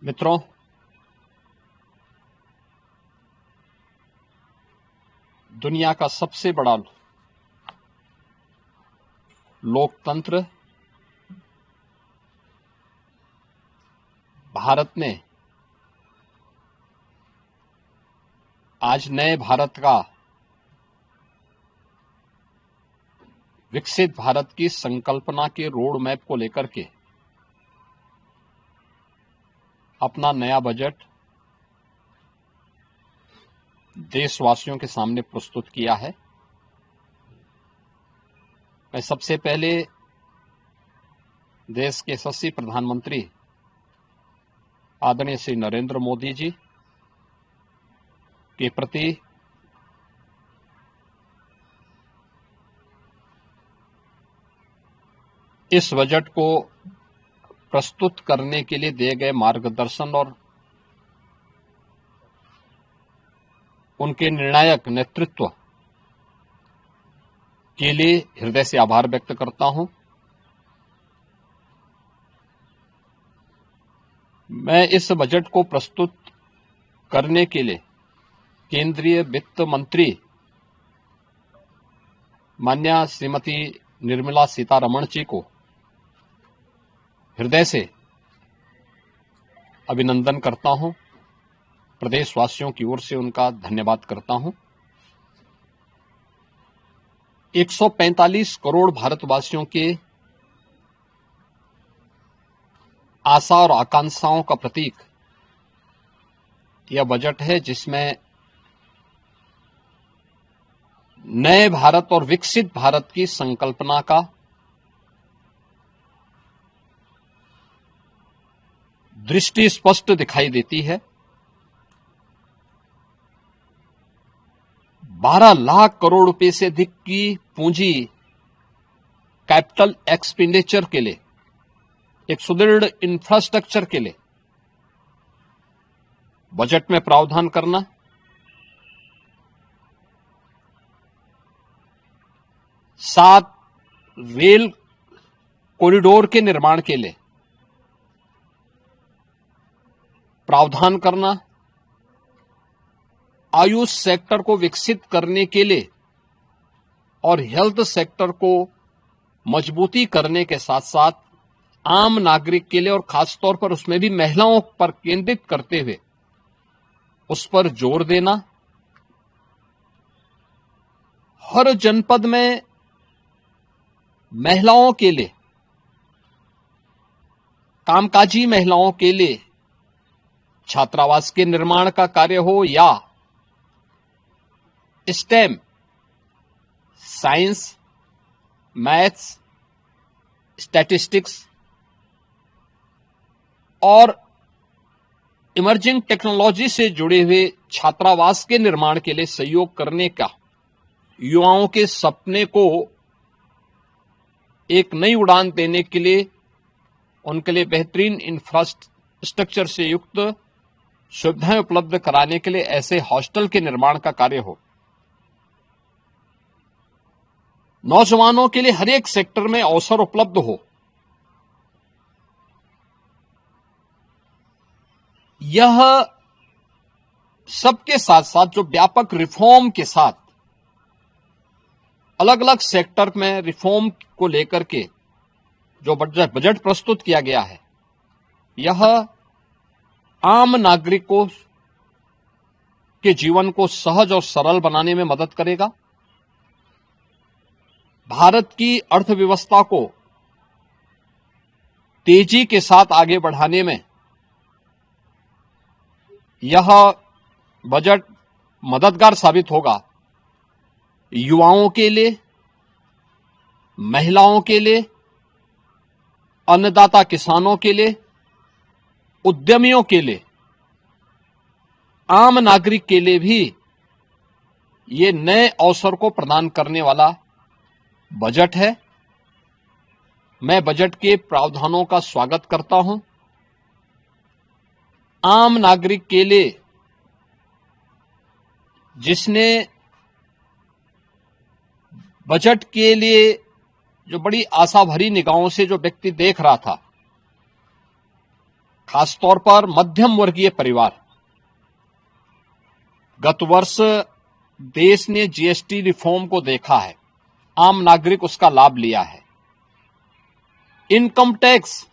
मित्रों, दुनिया का सबसे बड़ा लोकतंत्र भारत ने आज नए भारत का, विकसित भारत की संकल्पना के रोड मैप को लेकर के अपना नया बजट देशवासियों के सामने प्रस्तुत किया है। मैं सबसे पहले देश के यशस्वी प्रधानमंत्री आदरणीय श्री नरेंद्र मोदी जी के प्रति इस बजट को प्रस्तुत करने के लिए दिए गए मार्गदर्शन और उनके निर्णायक नेतृत्व के लिए हृदय से आभार व्यक्त करता हूं। मैं इस बजट को प्रस्तुत करने के लिए केंद्रीय वित्त मंत्री माननीय श्रीमती निर्मला सीतारमण जी को हृदय से अभिनंदन करता हूं, प्रदेशवासियों की ओर से उनका धन्यवाद करता हूं। 145 करोड़ भारतवासियों के आशा और आकांक्षाओं का प्रतीक यह बजट है, जिसमें नए भारत और विकसित भारत की संकल्पना का दृष्टि स्पष्ट दिखाई देती है। 12 लाख करोड़ रुपए से अधिक की पूंजी कैपिटल एक्सपेंडिचर के लिए, एक सुदृढ़ इंफ्रास्ट्रक्चर के लिए बजट में प्रावधान करना, सात रेल कॉरिडोर के निर्माण के लिए प्रावधान करना, आयुष सेक्टर को विकसित करने के लिए और हेल्थ सेक्टर को मजबूती करने के साथ साथ आम नागरिक के लिए और खासतौर पर उसमें भी महिलाओं पर केंद्रित करते हुए उस पर जोर देना, हर जनपद में महिलाओं के लिए, कामकाजी महिलाओं के लिए छात्रावास के निर्माण का कार्य हो या स्टेम, साइंस, मैथ्स, स्टैटिस्टिक्स और इमर्जिंग टेक्नोलॉजी से जुड़े हुए छात्रावास के निर्माण के लिए सहयोग करने का, युवाओं के सपने को एक नई उड़ान देने के लिए उनके लिए बेहतरीन इंफ्रास्ट्रक्चर से युक्त सुविधाएं उपलब्ध कराने के लिए ऐसे हॉस्टल के निर्माण का कार्य हो, नौजवानों के लिए हर एक सेक्टर में अवसर उपलब्ध हो, यह सबके साथ साथ जो व्यापक रिफॉर्म के साथ अलग अलग सेक्टर में रिफॉर्म को लेकर के जो बजट प्रस्तुत किया गया है, यह आम नागरिकों के जीवन को सहज और सरल बनाने में मदद करेगा। भारत की अर्थव्यवस्था को तेजी के साथ आगे बढ़ाने में यह बजट मददगार साबित होगा। युवाओं के लिए, महिलाओं के लिए, अन्नदाता किसानों के लिए, उद्यमियों के लिए, आम नागरिक के लिए भी ये नए अवसर को प्रदान करने वाला बजट है। मैं बजट के प्रावधानों का स्वागत करता हूं। आम नागरिक के लिए, जिसने बजट के लिए जो बड़ी आशा भरी निगाहों से जो व्यक्ति देख रहा था, खासतौर पर मध्यम वर्गीय परिवार, गत वर्ष देश ने जीएसटी रिफॉर्म को देखा है, आम नागरिक उसका लाभ लिया है। इनकम टैक्स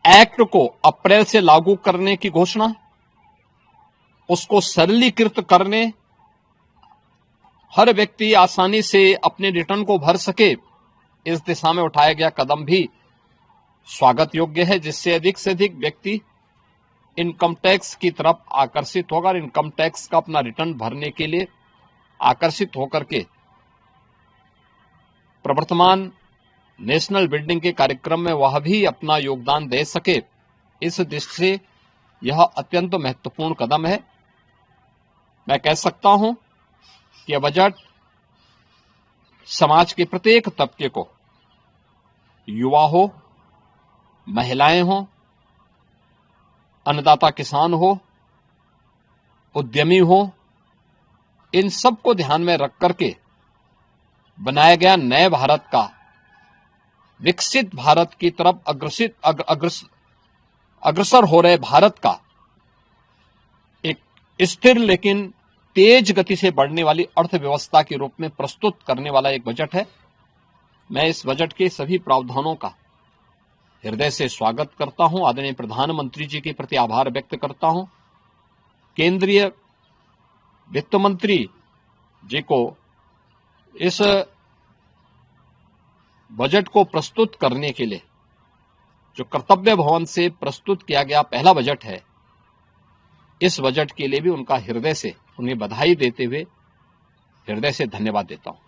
एक्ट को अप्रैल से लागू करने की घोषणा, उसको सरलीकृत करने, हर व्यक्ति आसानी से अपने रिटर्न को भर सके, इस दिशा में उठाया गया कदम भी स्वागत योग्य है, जिससे अधिक से अधिक व्यक्ति इनकम टैक्स की तरफ आकर्षित होगा और इनकम टैक्स का अपना रिटर्न भरने के लिए आकर्षित होकर के प्रवर्तमान नेशनल बिल्डिंग के कार्यक्रम में वह भी अपना योगदान दे सके। इस दृष्टि से यह अत्यंत महत्वपूर्ण कदम है। मैं कह सकता हूं कि यह बजट समाज के प्रत्येक तबके को, युवा हो, महिलाएं हो, अन्नदाता किसान हो, उद्यमी हो, इन सब को ध्यान में रख करके बनाया गया नए भारत का, विकसित भारत की तरफ अग्रसर हो रहे भारत का एक स्थिर लेकिन तेज गति से बढ़ने वाली अर्थव्यवस्था के रूप में प्रस्तुत करने वाला एक बजट है। मैं इस बजट के सभी प्रावधानों का हृदय से स्वागत करता हूं। आदरणीय प्रधानमंत्री जी के प्रति आभार व्यक्त करता हूं। केंद्रीय वित्त मंत्री जी को इस बजट को प्रस्तुत करने के लिए, जो कर्तव्य भवन से प्रस्तुत किया गया पहला बजट है, इस बजट के लिए भी उनका हृदय से उन्हें बधाई देते हुए हृदय से धन्यवाद देता हूं।